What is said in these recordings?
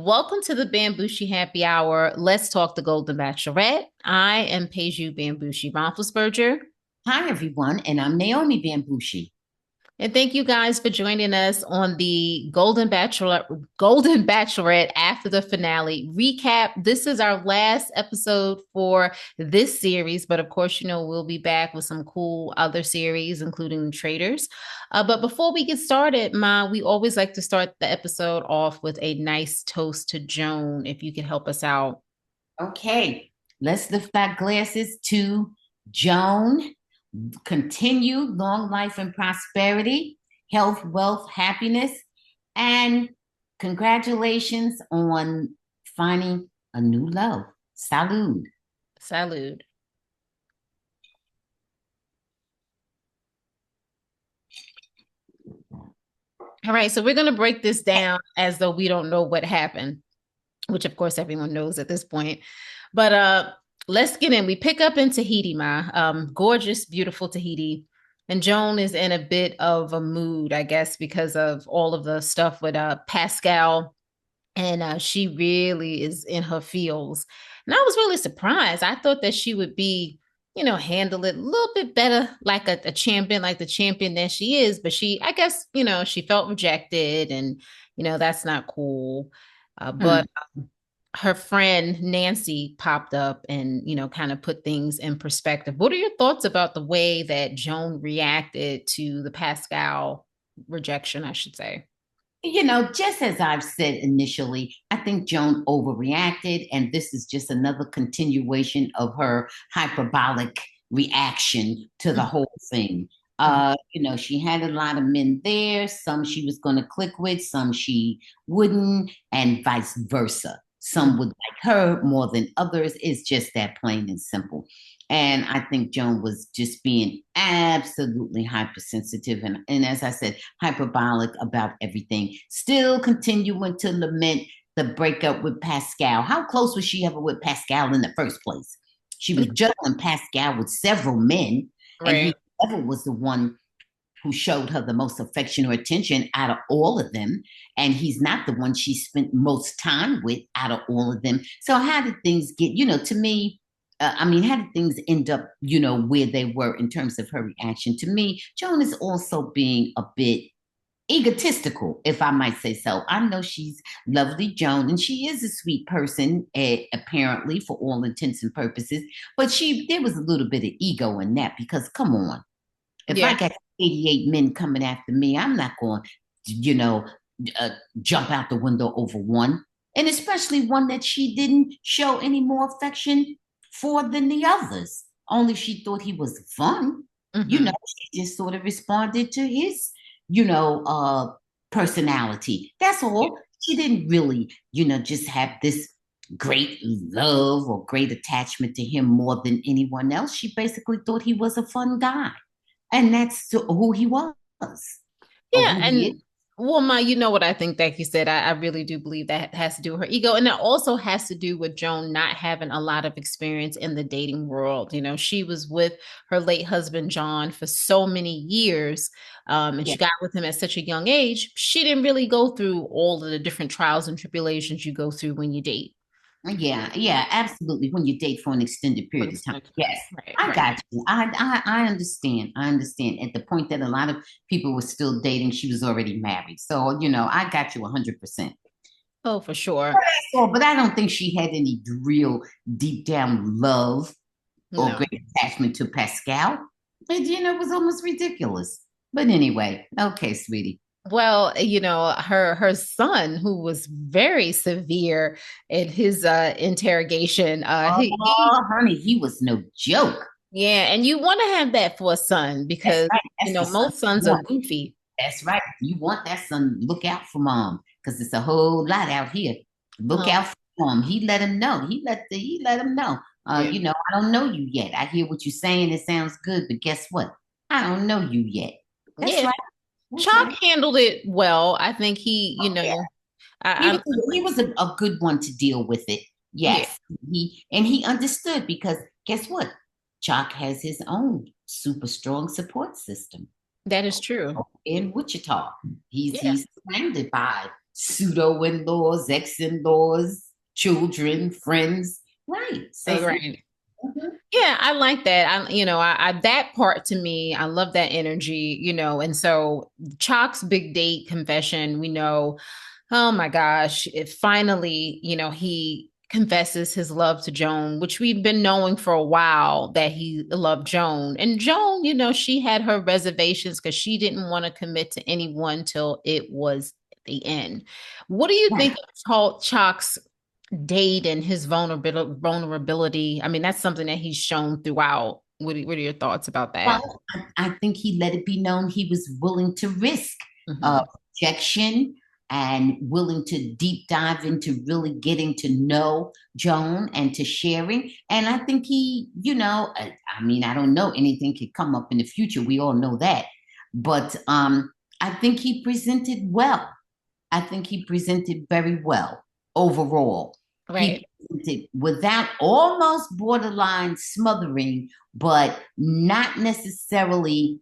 Welcome to the Bamgboshe Happy Hour. Let's talk the Golden Bachelorette. I am Peju Bamgboshe. Hi, everyone, and I'm Naomi Bamgboshe. And thank you guys for joining us on the Golden Bachelorette after the finale recap. This is our last episode for this series, but of course, we'll be back with some cool other series, including Traders. But before we get started, we always like to start the episode off with a nice toast to Joan, if you could help us out. Okay, let's lift our glasses to Joan. Continued long life and prosperity, health, wealth, happiness, and congratulations on finding a new love. Salud. Salud. All right, so we're going to break this down as though we don't know what happened, which of course everyone knows at this point. But let's get in. We pick up in Tahiti, gorgeous, beautiful Tahiti. And Joan is in a bit of a mood, I guess, because of all of the stuff with Pascal. And she really is in her feels. And I was really surprised. I thought that she would be, handle it a little bit better, like a champion, like the champion that she is. But I guess, she felt rejected and, that's not cool. But her friend Nancy popped up and, kind of put things in perspective. What are your thoughts about the way that Joan reacted to the Pascal rejection, I should say? Just as I've said initially, I think Joan overreacted, and this is just another continuation of her hyperbolic reaction to the whole thing. She had a lot of men there. Some she was going to click with, some she wouldn't, and vice versa. Some would like her more than others. It's just that plain and simple. And I think Joan was just being absolutely hypersensitive and as I said, hyperbolic about everything. Still continuing to lament the breakup with Pascal. How close was she ever with Pascal in the first place? She was juggling Pascal with several men, and Right. he never was the one who showed her the most affection or attention out of all of them. And he's not the one she spent most time with out of all of them. So how did things get, to me, how did things end up, where they were in terms of her reaction? To me, Joan is also being a bit egotistical, if I might say so. I know she's lovely, Joan, and she is a sweet person, apparently, for all intents and purposes. But there was a little bit of ego in that because, come on, if I Yeah. got 88 men coming after me, I'm not going, you know, uh, jump out the window over one. And especially one that she didn't show any more affection for than the others. Only she thought he was fun. Hmm. She just sort of responded to his, you know, uh, personality. That's all. She didn't really, just have this great love or great attachment to him more than anyone else. She basically thought he was a fun guy. And that's who he was, or Yeah. who he is. And well, you know what I think that you said. I really do believe that has to do with her ego. And it also has to do with Joan not having a lot of experience in the dating world. She was with her late husband, John, for so many years. And Yeah. she got with him at such a young age. She didn't really go through all of the different trials and tribulations you go through when you date. Yeah, yeah, absolutely. When you date for an extended For period of time. extended Yes, time. Right, I right. got you. I understand. I understand. At the point that a lot of people were still dating, she was already married. So, I got you 100%. Oh, for sure. So, but I don't think she had any real deep down love or No. great attachment to Pascal. It was almost ridiculous. But anyway, okay, sweetie. Well, her son, who was very severe in his interrogation, Oh, honey, he was no joke. yeah, and you want to have that for a son That's because right. That's the son most you sons are want. goofy. That's right. You want that son. Look out for mom, because it's a whole lot out here. Look Oh, out for mom. He let him know. He let him know. yeah, I don't know you yet. I hear what you're saying. It sounds good, but guess what? I don't know you yet. That's yeah. right. That's Chalk right. handled it well. I think he, Yeah. I, He I'm, was he was a good one to deal with it. yeah, Yes. He understood because guess what? Chalk has his own super strong support system that is true. in Wichita. He's Yeah, he's surrounded by pseudo-in-laws, ex-in-laws, children, friends. Right. So, Right. mhm. Yeah, I like that. I that part to me, I love that energy, and so Chalk's big date confession, we know, oh my gosh, it finally, he confesses his love to Joan, which we've been knowing for a while that he loved Joan. And Joan, she had her reservations because she didn't want to commit to anyone till it was the end. What do you think of Chalk's date and his vulnerability? I mean, that's something that he's shown throughout. What are your thoughts about that? Well, I think he let it be known he was willing to risk uh, Hmm. rejection and willing to deep dive into really getting to know Joan and to sharing. And I think he, I mean, I don't know, anything could come up in the future. We all know that. But I think he presented well. I think he presented very well overall. He Right. presented without almost borderline smothering, but not necessarily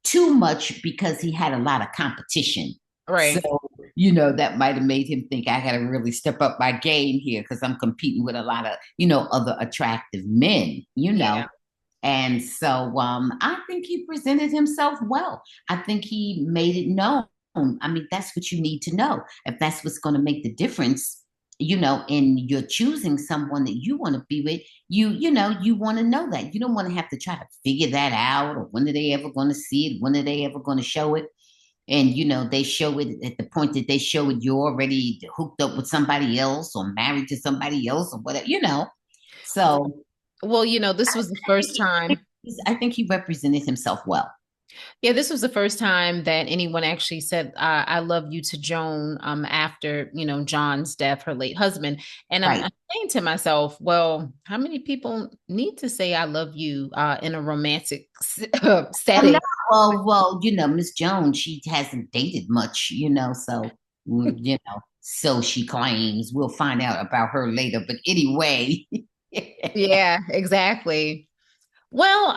too much because he had a lot of competition. So, Right. that might have made him think I got to really step up my game here because I'm competing with a lot of, other attractive men. Yeah. And so I think he presented himself well. I think he made it known. I mean, that's what you need to know. If that's what's going to make the difference, in you're choosing someone that you want to be with, you want to know that. You don't want to have to try to figure that out or when are they ever going to see it? When are they ever going to show it? And, they show it at the point that they show it, you're already hooked up with somebody else or married to somebody else or whatever. So Well, this was the first time. I think he represented himself well. Yeah, this was the first time that anyone actually said, I love you to Joan after, John's death, her late husband. And I'm Right. saying to myself, well, how many people need to say I love you in a romantic Well, no, setting? Miss Jones, she hasn't dated much, so, so she claims. We'll find out about her later. But anyway, Yeah, exactly. Well,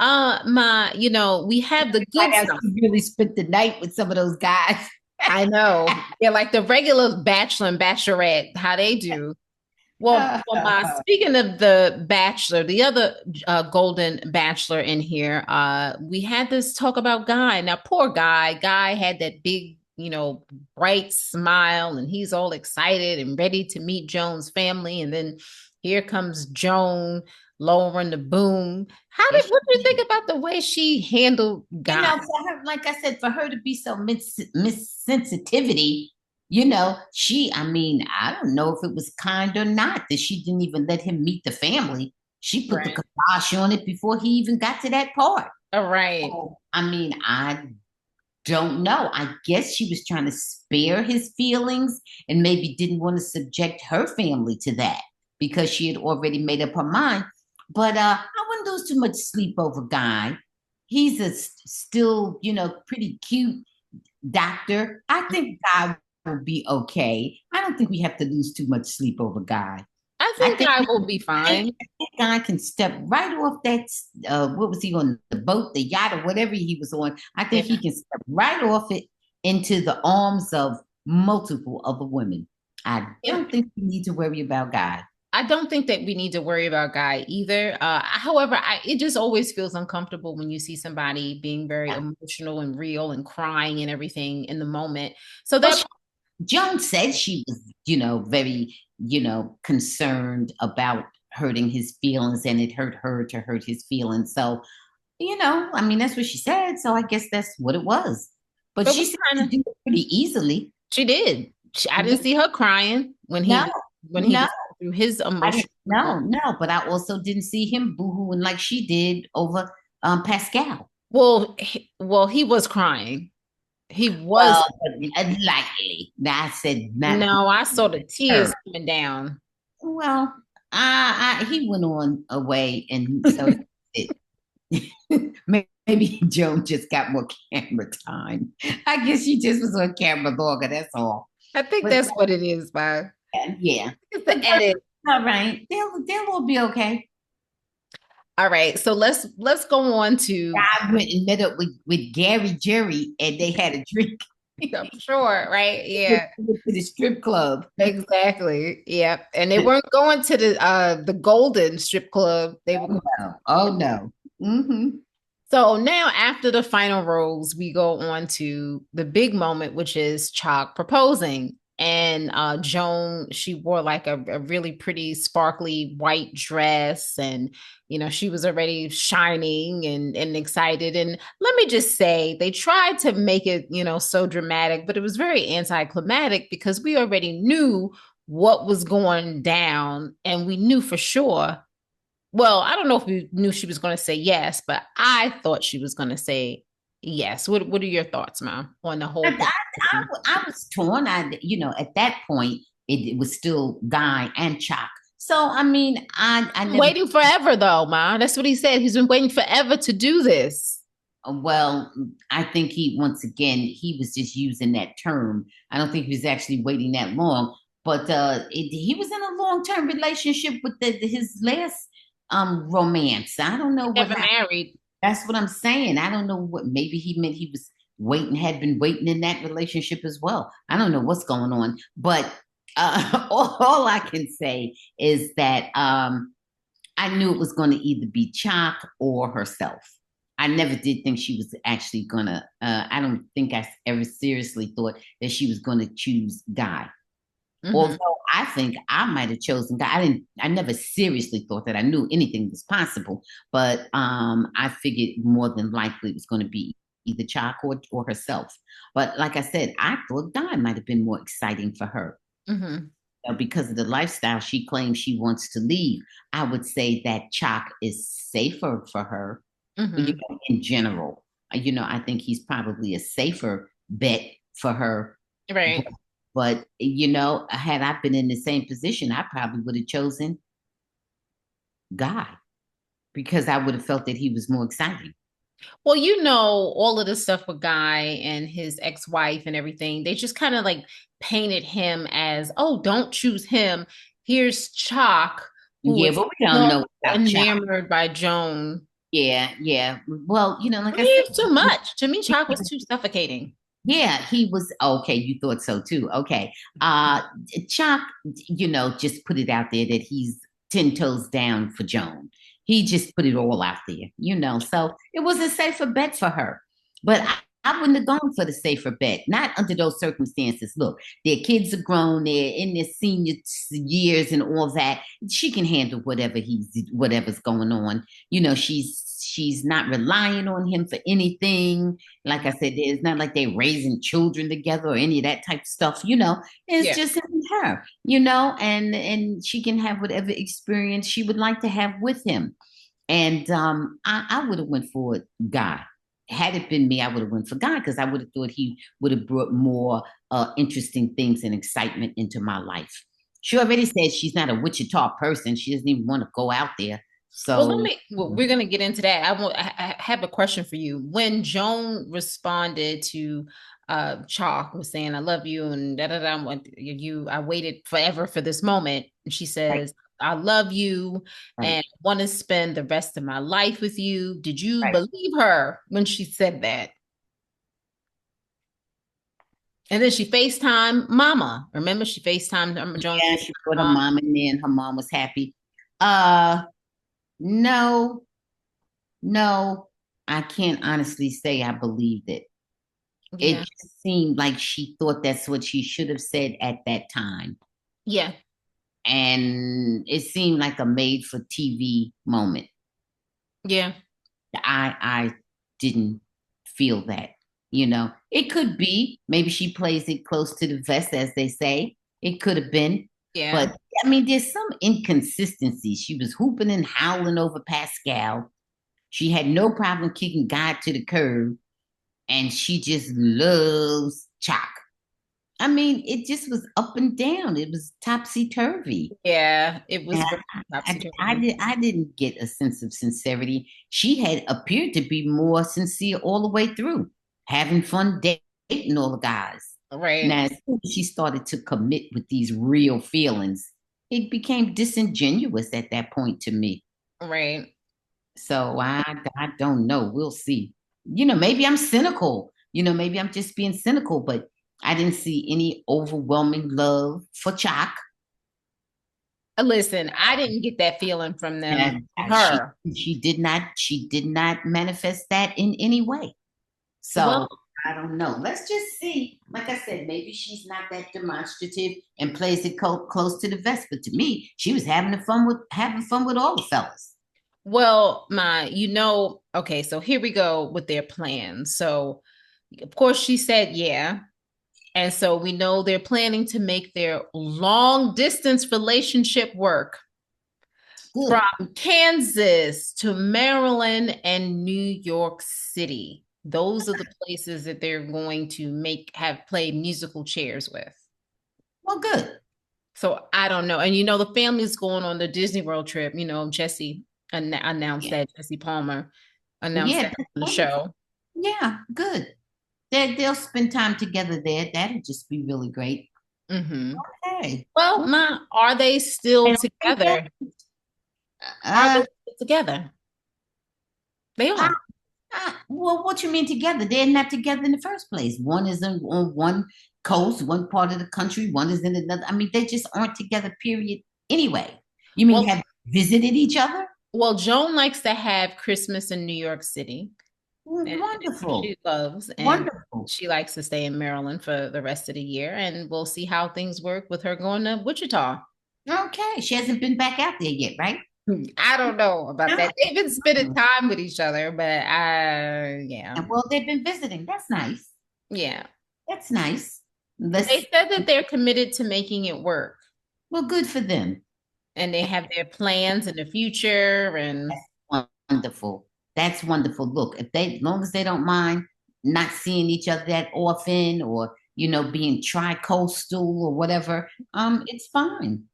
we have the find good out stuff. she really spent the night with some of those guys. I know. Yeah, like the regular Bachelor and Bachelorette, how they do. Speaking of the Bachelor, the other Golden Bachelor in here, we had this talk about Guy. Now, poor Guy. Guy had that big, bright smile, and he's all excited and ready to meet Joan's family. And then here comes Joan lowering the boom. Yes, What do you think about the way she handled Guy? for her, like I said, for her to be so missensitivity, I mean, I don't know if it was kind or not that she didn't even let him meet the family. She put the Right. kibosh on it before he even got to that part. All right. So, I mean, I don't know. I guess she was trying to spare his feelings and maybe didn't want to subject her family to that because she had already made up her mind. But I wouldn't lose too much sleep over Guy. He's still, pretty cute doctor. I think Guy will be okay. I don't think we have to lose too much sleep over Guy. I I think think Guy will be I think fine. that guy can step right off that. What was he on, the boat, the yacht, or whatever he was on? I Yeah. think he can step right off it into the arms of multiple other women. I Yeah. don't think we need to worry about Guy. I don't think that we need to worry about Guy either. However, it just always feels uncomfortable when you see somebody being very Yeah. emotional and real and crying and everything in the moment. So Well, that, Joan said she was, very, concerned about hurting his feelings, and it hurt her to hurt his feelings. So, I mean, that's what she said. So I guess that's what it was. But but she we seemed to kind of, do it pretty easily. she did. I didn't see her crying No, when he no, was through his I didn't. emotional. No. But I also didn't see him boohooing like she did over Pascal. He was crying. He was. Well, lightly. I said not. No, I saw the Her. tears coming down. Well, he went on away, and so it, maybe Joan just got more camera time. I guess she just was on camera longer. That's all. I think But that's what it is, Bob. yeah, It's but the edit. all right. They'll all be okay. All right, so let's go on to I went and met up with Gary Jerry, and they had a drink. I'm sure, right? Yeah, To the strip club. exactly. Yeah. And they weren't going to the Golden strip club. They were Oh going. no. Oh no. Hmm. So now after the final rose, we go on to the big moment, which is Chock proposing. And Joan, she wore like a really pretty sparkly white dress, and she was already shining and excited. And let me just say, they tried to make it, so dramatic, but it was very anticlimactic because we already knew what was going down, and we knew for sure. Well, I don't know if we knew she was going to say yes, but I thought she was going to say yes. What are your thoughts, Mom, on the whole I, thing? I was torn. At that point, it was still Guy and Chock. So I mean, I never. Waiting forever, though, Ma. That's what he said. He's been waiting forever to do this. Well, I think once again he was just using that term. I don't think he was actually waiting that long. But he was in a long-term relationship with his last romance. I don't know what Never happened. married. That's what I'm saying. I don't know what. Maybe he meant he was waiting, had been waiting in that relationship as well. I don't know what's going on. But all I can say is that I knew it was going to either be Chock or herself. I never did think she was actually gonna. I don't think I ever seriously thought that she was going to choose Guy. Mm-hmm. Although I think I might have chosen Guy. I didn't. I never seriously thought that I knew anything was possible. But I figured more than likely it was going to be either Chock or herself. But like I said, I thought Guy might have been more exciting for her Mm-hmm. because of the lifestyle she claims she wants to leave. I would say that Chock is safer for her, Mm-hmm. in general. I think he's probably a safer bet for her. But, Right. had I been in the same position, I probably would have chosen Guy because I would have felt that he was more exciting. Well, all of this stuff with Guy and his ex-wife and everything, they just kind of like painted him as, oh, don't choose him. Here's Chock, who Yeah, is but we don't so know about Chock. enamored by Joan. Yeah, yeah. Well, I like I mean, said, it's too much. To me, Chock was too suffocating. yeah, he was okay. You thought so too. Okay. Chuck, just put it out there that he's 10 toes down for Joan. He just put it all out there. So it was a safer bet for her. But I wouldn't have gone for the safer bet, not under those circumstances. Look, their kids are grown, they're in their senior years and all that. She can handle whatever's going on. She's not relying on him for anything. Like I said, it's not like they're raising children together or any of that type of stuff. It's Yeah. just him and her, and she can have whatever experience she would like to have with him. And I would have went for Guy. Had it been me, I would have went for Guy because I would have thought he would have brought more interesting things and excitement into my life. She already said she's not a Wichita person. She doesn't even want to go out there. Well, So we're going to get into that. I have a question for you. When Joan responded to Chalk was saying, I love you and da da da, I waited forever for this moment. And she right, says, I love you right, and want to spend the rest of my life with you. Did you right. believe her when she said that? And then she FaceTime Mama. Remember, she FaceTimed Joan. Yeah, she put her Mom. mom in there and her mom was happy. Uh no, no, I can't honestly say I believed it. It Yeah. just seemed like she thought that's what she should have said at that time. Yeah. And it seemed like a made for TV moment. Yeah. I didn't feel that. It could be. Maybe she plays it close to the vest, as they say. It could have been. Yeah. But I mean, there's some inconsistency. She was hooping and howling over Pascal. She had no problem kicking God to the curb, and she just loves Chock. I mean, it just was up and down. It was topsy turvy. Yeah. It And was very topsy-turvy. I didn't get a sense of sincerity. She had appeared to be more sincere all the way through, having fun dating all the guys. Right. Now, as soon as she started to commit with these real feelings, it became disingenuous at that point to me. Right. So I don't know. We'll see. Maybe I'm cynical. Maybe I'm just being cynical, but I didn't see any overwhelming love for Chock. Listen, I didn't get that feeling from them. And she Her. she did not manifest that in any way. Well, So I don't know. Let's just see. Like I said, maybe she's not that demonstrative and plays it close to the vest. But to me, she was having fun with all the fellas. well, okay, so here we go with their plans. So, of course, she said, yeah. And so we know they're planning to make their long distance relationship work Good. from Kansas to Maryland and New York City. Those are the places that they're going to have played musical chairs with. Well, good. So I don't know. And the family's going on the Disney World trip. Jesse announced Yeah, that. Jesse Palmer announced yeah, that that's on the wonderful. show. Yeah, good. They'll spend time together there. That'll just be really great. Hmm. Okay. Well, Well, are they I still don't think that. together? Are they Uh, still together? They uh, are. well, what you mean together? They're not together in the first place. One is on one coast, one part of the country. One is in another. I mean, they just aren't together. Period. Anyway, you mean Well, have visited each other? well, Joan likes to have Christmas in New York City. And it's what Wonderful, she loves. And wonderful. she likes to stay in Maryland for the rest of the year. And we'll see how things work with her going to Wichita. Okay, she hasn't been back out there yet, right? I don't know about No. that. They've been spending time with each other, but yeah. And well, they've been visiting. That's nice. Yeah. That's nice. They Let's. said that they're committed to making it work Well, good for them. and they have their plans in the future. And That's wonderful. That's wonderful. Look, as long as they don't mind not seeing each other that often, or being tri-coastal or whatever, it's fine.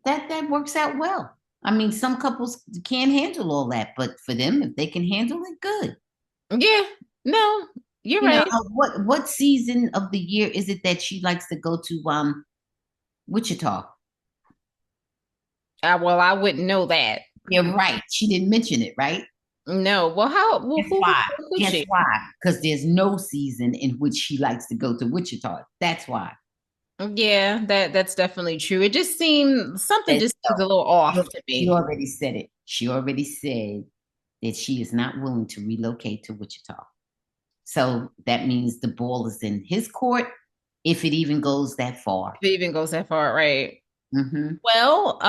That works out well. I mean, some couples can't handle all that, but for them, if they can handle it, good. yeah, no, you're right. What season of the year is it that she likes to go to? Wichita. Well, I wouldn't know that. You're right. She didn't mention it, right? No. Well, Guess who why? would Guess she? why? Because there's no season in which she likes to go to Wichita. That's why. Yeah, that's definitely true. It just seemed something That's just so. seems a little She off to she me. already said it. She already said that she is not willing to relocate to Wichita. So that means the ball is in his court if it even goes that far. If it even goes that far, right? Hmm. Well,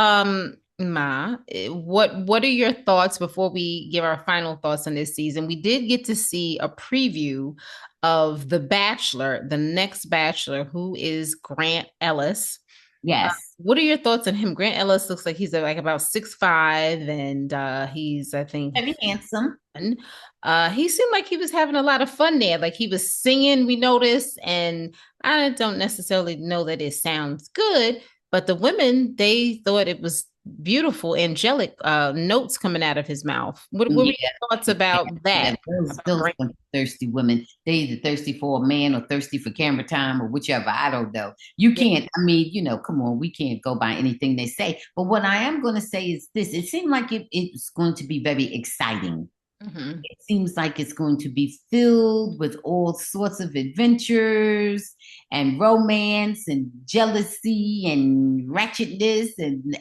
what are your thoughts before we give our final thoughts on this season? We did get to see a preview of The Bachelor, the next Bachelor, who is Grant Ellis. Yes. What are your thoughts on him? Grant Ellis looks like he's like about 6'5", and he's, I think, Very handsome. he seemed like he was having a lot of fun there. Like he was singing, we noticed, and I don't necessarily know that it sounds good, but the women, they thought it was beautiful, angelic notes coming out of his mouth. What were Yeah. your thoughts about Yeah, that? those thirsty women, they either thirsty for a man or thirsty for camera time or whichever. I don't know. You Yeah. can't, I mean, come on, we can't go by anything they say. But what I am going to say is this: it seemed like it's going to be very exciting. Mhm. It seems like it's going to be filled with all sorts of adventures and romance and jealousy and ratchetness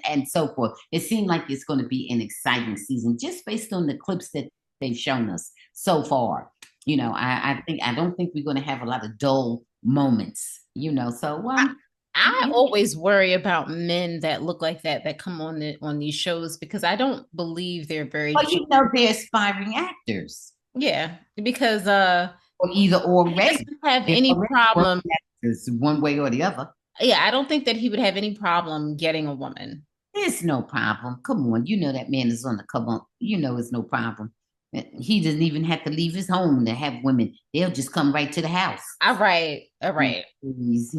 and so forth. It seemed like it's going to be an exciting season just based on the clips that they've shown us so far. I don't think we're going to have a lot of dull moments. So I always worry about men that look like that come on these shows because I don't believe they're very well, they're aspiring actors, yeah, because or either he already doesn't have they're any already problem. working actors one way or the other. Yeah, I don't think that he would have any problem getting a woman. There's no problem. Come on, that man is on the come on. It's no problem. He doesn't even have to leave his home to have women. They'll just come right to the house. All right, all right. Please.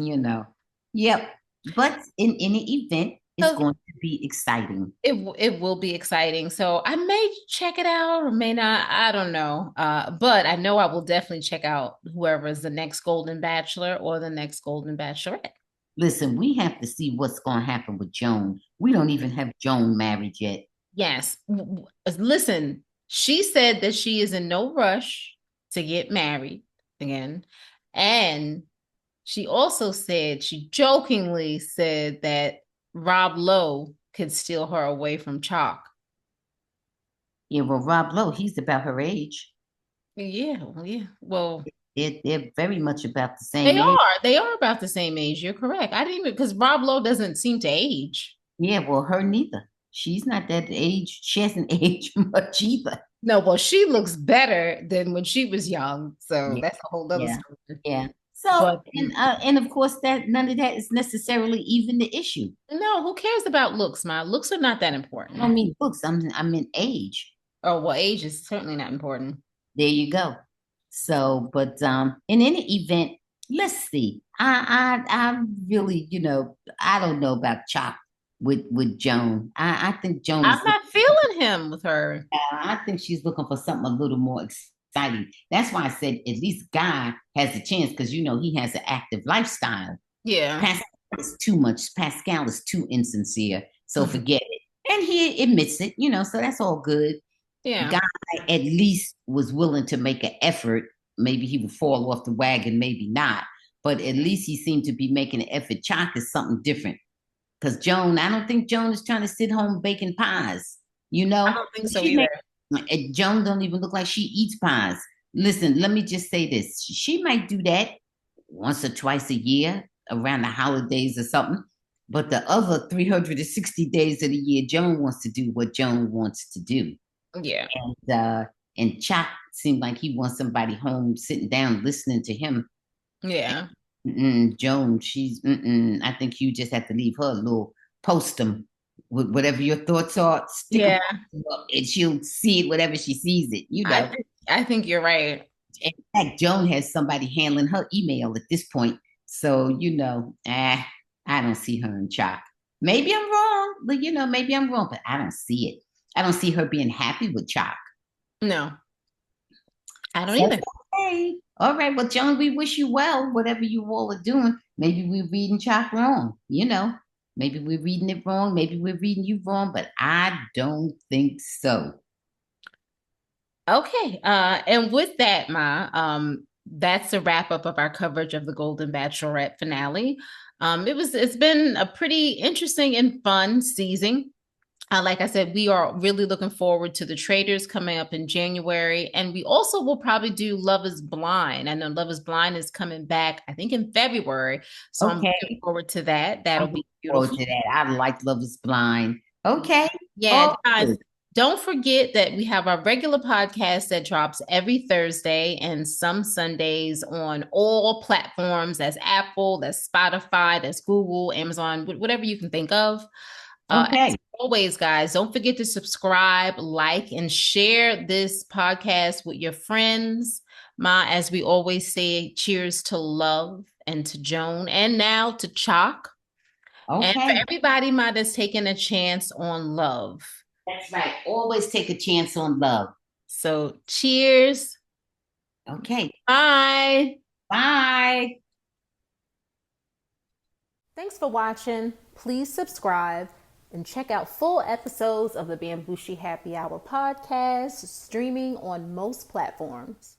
Yep. But in any event, it's So going to be exciting. it will be exciting. So I may check it out or may not. I don't know. But I know I will definitely check out whoever is the next Golden Bachelor or the next Golden Bachelorette. Listen, we have to see what's going to happen with Joan. We don't even have Joan married yet. Yes. Listen, she said that she is in no rush to get married. again. And she also said, she jokingly said that Rob Lowe could steal her away from Chock. Yeah, well, Rob Lowe, he's about her age. Yeah, well, yeah. Well, They're very much about the they same age. are. They are about the same age. You're correct. I didn't even because Rob Lowe doesn't seem to age. Yeah, well, her neither. She's not that age. She hasn't aged much either. No, well, she looks better than when she was young. So Yeah, that's a whole other yeah, story. yeah. So, But and of course, that none of that is necessarily even the issue. no, who cares about looks, Ma? Looks are not that I don't important. mean books. I'm in age. Oh, well, age is certainly not important. There you go. So, but in any event, let's see. I really, I don't know about Chock with Joan. I think Joan is I'm not feeling him with her. I think she's looking for something a little more exciting. That's why I said at least Guy has a chance because he has an active lifestyle. Yeah. Pascal is too much. Pascal is too insincere. So Mhm. forget it. And he admits it, so that's all good. Yeah. Guy at least was willing to make an effort. Maybe he would fall off the wagon, maybe not. But at least he seemed to be making an effort. Chock is something different. Because Joan, I don't think Joan is trying to sit home baking pies. You I know, don't think so she either. Joan don't even look like she eats pies. Listen, let me just say this: she might do that once or twice a year around the holidays or something. But the other 360 days of the year, Joan wants to do what Joan wants to do. Yeah. And Chock seemed like he wants somebody home sitting down listening to him. Yeah. Joan, I think you just have to leave her a little postum with whatever your thoughts are. Stick them Yeah. up and she'll see it whatever she sees it. I think you're right. In fact, Joan has somebody handling her email at this point. So, I don't see her in Chock. Maybe I'm wrong, but maybe I'm wrong, but I don't see it. I don't see her being happy with Chock. No, I don't So, either. okay. All right. Well, Joan, we wish you well, whatever you all are doing. Maybe we're reading Chock wrong. Maybe we're reading it wrong. Maybe we're reading you wrong, but I don't think so. Okay. And with that, that's a wrap up of our coverage of the Golden Bachelorette finale. It's been a pretty interesting and fun season. Like I said, we are really looking forward to the Traders coming up in January. And we also will probably do Love is Blind. I know Love is Blind is coming back, I think, in February. So I'm looking Okay. forward to that. I'm That'll looking be forward beautiful. to that. I like Love is Blind. Okay. Yeah, Oh, guys, don't forget that we have our regular podcast that drops every Thursday and some Sundays on all platforms. That's Apple, that's Spotify, that's Google, Amazon, whatever you can think of. As okay. always, guys, don't forget to subscribe, like, and share this podcast with your friends. As we always say, cheers to love and to Joan and now to Chock. And for Okay. everybody, that's taking a chance on love. That's right. Always take a chance on love. So cheers. Okay. Bye. Bye. Thanks for watching. Please subscribe and check out full episodes of the Bamgboshe Happy Hour podcast streaming on most platforms.